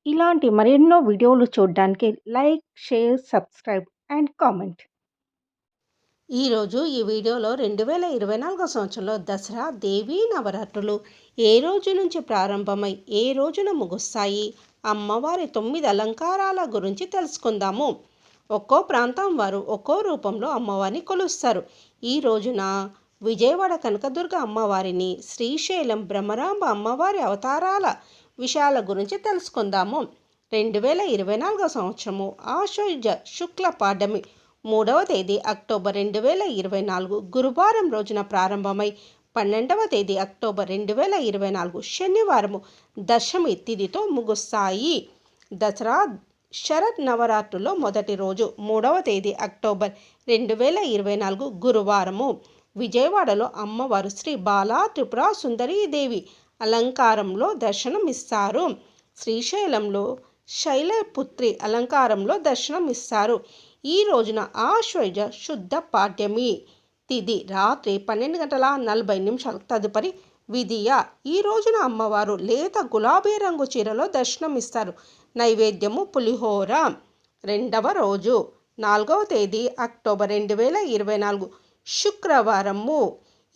ఇలాంటి మరెన్నో వీడియోలు చూడడానికి like, share, subscribe and comment. ఈరోజు ఈ వీడియోలో 2024 సంవత్సరంలో దసరా దేవీ నవరాత్రులు ఏ రోజు నుంచి ప్రారంభమై ఏ రోజున ముగుస్తాయి, అమ్మవారి 9 అలంకారాల గురించి తెలుసుకుందాము. ఒక్కో ప్రాంతం వారు ఒక్కో రూపంలో అమ్మవారిని కొలుస్తారు. ఈ రోజున విజయవాడ కనకదుర్గ అమ్మవారిని, శ్రీశైలం బ్రహ్మరాంబ అమ్మవారి అవతారాల విషయాల గురించి తెలుసుకుందాము. 2024 సంవత్సరము ఆశ్వయుజ శుక్ల పాడ్యమి 3వ తేదీ అక్టోబర్ 2024 గురువారం రోజున ప్రారంభమై 12వ తేదీ అక్టోబర్ 2024 శనివారము దశమి తిథితో ముగుస్తాయి. దసరా శరత్ నవరాత్రుల్లో మొదటి రోజు 3వ తేదీ అక్టోబర్ 2024 గురువారము విజయవాడలో అమ్మవారు శ్రీ బాలా త్రిపుర సుందరీదేవి అలంకారంలో దర్శనమిస్తారు. శ్రీశైలంలో శైలపుత్రి అలంకారంలో దర్శనమిస్తారు. ఈ రోజున ఆశ్వయుజ శుద్ధ పాడ్యమి తిథి రాత్రి 12:40 తదుపరి విధియ. ఈ రోజున అమ్మవారు లేత గులాబీ రంగు చీరలో దర్శనమిస్తారు. నైవేద్యము పులిహోర. రెండవ రోజు 4వ తేదీ అక్టోబర్ 2024 శుక్రవారము.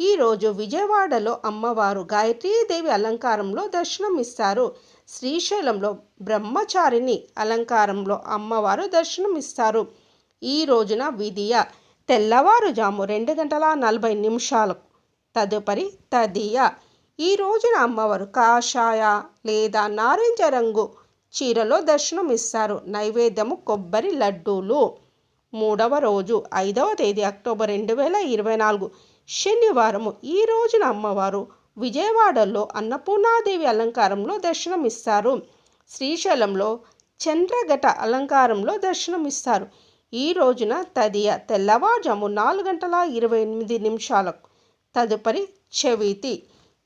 ఈరోజు విజయవాడలో అమ్మవారు గాయత్రీదేవి అలంకారంలో దర్శనమిస్తారు. శ్రీశైలంలో బ్రహ్మచారిణి అలంకారంలో అమ్మవారు దర్శనమిస్తారు. ఈ రోజున విధియ తెల్లవారుజాము 2:40 తదుపరి తదియ. ఈ రోజున అమ్మవారు కాషాయ లేదా నారింజ రంగు చీరలో దర్శనమిస్తారు. నైవేద్యము కొబ్బరి లడ్డూలు. మూడవ రోజు 5వ తేదీ అక్టోబర్ 2024 శనివారము. ఈ రోజున అమ్మవారు విజయవాడలో అన్నపూర్ణాదేవి అలంకారంలో దర్శనమిస్తారు. శ్రీశైలంలో చంద్రఘట అలంకారంలో దర్శనమిస్తారు. ఈ రోజున తదియ తెల్లవారుజాము 4:28 తదుపరి చవితి.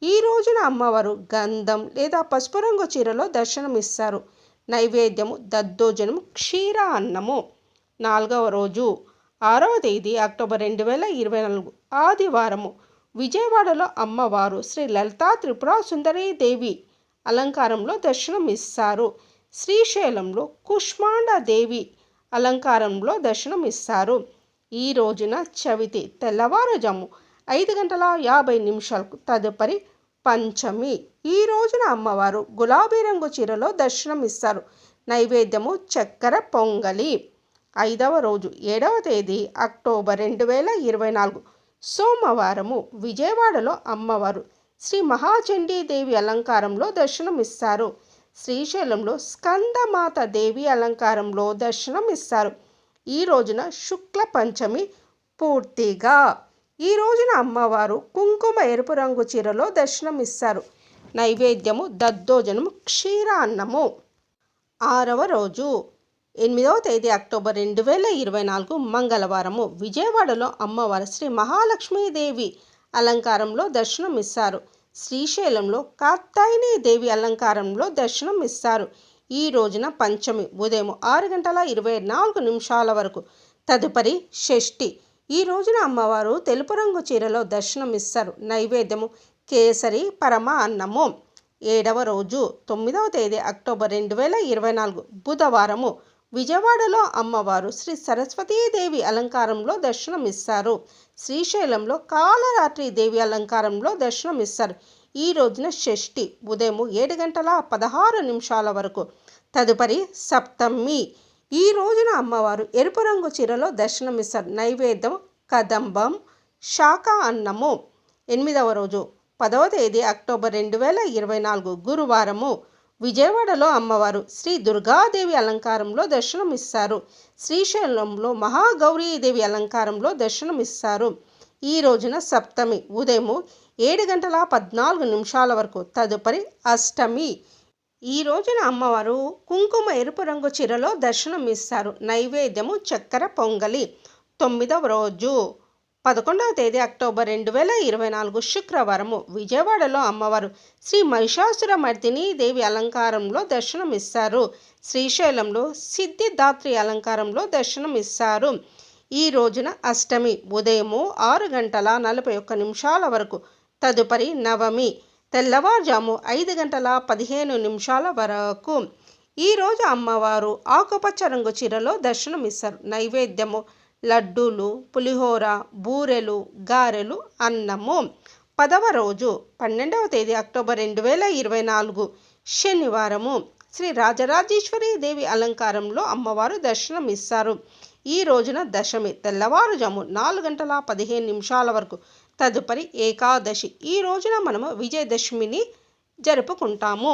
ఈ రోజున అమ్మవారు గంధం లేదా పసుపు రంగు చీరలో దర్శనమిస్తారు. నైవేద్యము దద్దోజనము క్షీర అన్నము. 4వ రోజు 6వ తేదీ అక్టోబర్ 2024 ఆదివారము. విజయవాడలో అమ్మవారు శ్రీ లలితా త్రిపుర సుందరీదేవి అలంకారంలో దర్శనమిస్తారు. శ్రీశైలంలో కుష్మాండ దేవి అలంకారంలో దర్శనమిస్తారు. ఈ రోజున చవితి తెల్లవారుజాము 5:50 తదుపరి పంచమి. ఈ రోజున అమ్మవారు గులాబీ రంగు చీరలో దర్శనమిస్తారు. నైవేద్యము చక్కెర పొంగలి. 5వ రోజు 7వ తేదీ అక్టోబర్ 2024 సోమవారము. విజయవాడలో అమ్మవారు శ్రీ మహాచండీదేవి అలంకారంలో దర్శనమిస్తారు. శ్రీశైలంలో స్కందమాత దేవి అలంకారంలో దర్శనమిస్తారు. ఈ రోజున శుక్ల పంచమి పూర్తిగా. ఈ రోజున అమ్మవారు కుంకుమ ఎరుపు రంగు చీరలో దర్శనమిస్తారు. నైవేద్యము దద్దోజనము క్షీర అన్నము. 6వ రోజు 8వ తేదీ అక్టోబర్ 2024 మంగళవారము. విజయవాడలో అమ్మవారు శ్రీ మహాలక్ష్మీదేవి అలంకారంలో దర్శనమిస్తారు. శ్రీశైలంలో కాత్యాయని దేవి అలంకారంలో దర్శనమిస్తారు. ఈ రోజున పంచమి ఉదయం 6:24 వరకు తదుపరి షష్ఠి. ఈ రోజున అమ్మవారు తెలుపు రంగు చీరలో దర్శనమిస్తారు. నైవేద్యము కేసరి పరమ అన్నము. 7వ రోజు 9వ తేదీ అక్టోబర్ 2024 బుధవారము. విజయవాడలో అమ్మవారు శ్రీ సరస్వతీదేవి అలంకారంలో దర్శనమిస్తారు. శ్రీశైలంలో కాలరాత్రి దేవి అలంకారంలో దర్శనమిస్తారు. ఈ రోజున షష్ఠి ఉదయం 7:16 వరకు తదుపరి సప్తమి. ఈ రోజున అమ్మవారు ఎరుపు రంగు చీరలో దర్శనమిస్తారు. నైవేద్యం కదంబం శాఖ అన్నము. 8వ రోజు 10వ తేదీ అక్టోబర్ 2024 గురువారము. విజయవాడలో అమ్మవారు శ్రీ దుర్గాదేవి అలంకారంలో దర్శనమిస్తారు. శ్రీశైలంలో మహాగౌరీదేవి అలంకారంలో దర్శనమిస్తారు. ఈ రోజున సప్తమి ఉదయం 7:14 వరకు తదుపరి అష్టమి. ఈ రోజున అమ్మవారు కుంకుమ ఎరుపు రంగు చీరలో దర్శనమిస్తారు. నైవేద్యము చక్కెర పొంగలి. 9వ రోజు 11వ తేదీ అక్టోబర్ 2024 శుక్రవారము. విజయవాడలో అమ్మవారు శ్రీ మహిషాసురమర్దిని దేవి అలంకారంలో దర్శనమిస్తారు. శ్రీశైలంలో సిద్ధిదాత్రి అలంకారంలో దర్శనమిస్తారు. ఈ రోజున అష్టమి ఉదయం 6:41 వరకు తదుపరి నవమి తెల్లవారుజాము 5:15 వరకు. ఈరోజు అమ్మవారు ఆకుపచ్చ రంగు చీరలో దర్శనమిస్తారు. నైవేద్యము లడ్డూలు, పులిహోర, బూరెలు, గారెలు, అన్నము. 10వ రోజు 12వ తేదీ అక్టోబర్ 2024 శనివారము శ్రీ రాజరాజేశ్వరి దేవి అలంకారంలో అమ్మవారు దర్శనమిస్తారు. ఈ రోజున దశమి తెల్లవారుజాము 4:15 వరకు. తదుపరి ఏకాదశి. ఈ రోజున మనము విజయదశమిని జరుపుకుంటాము.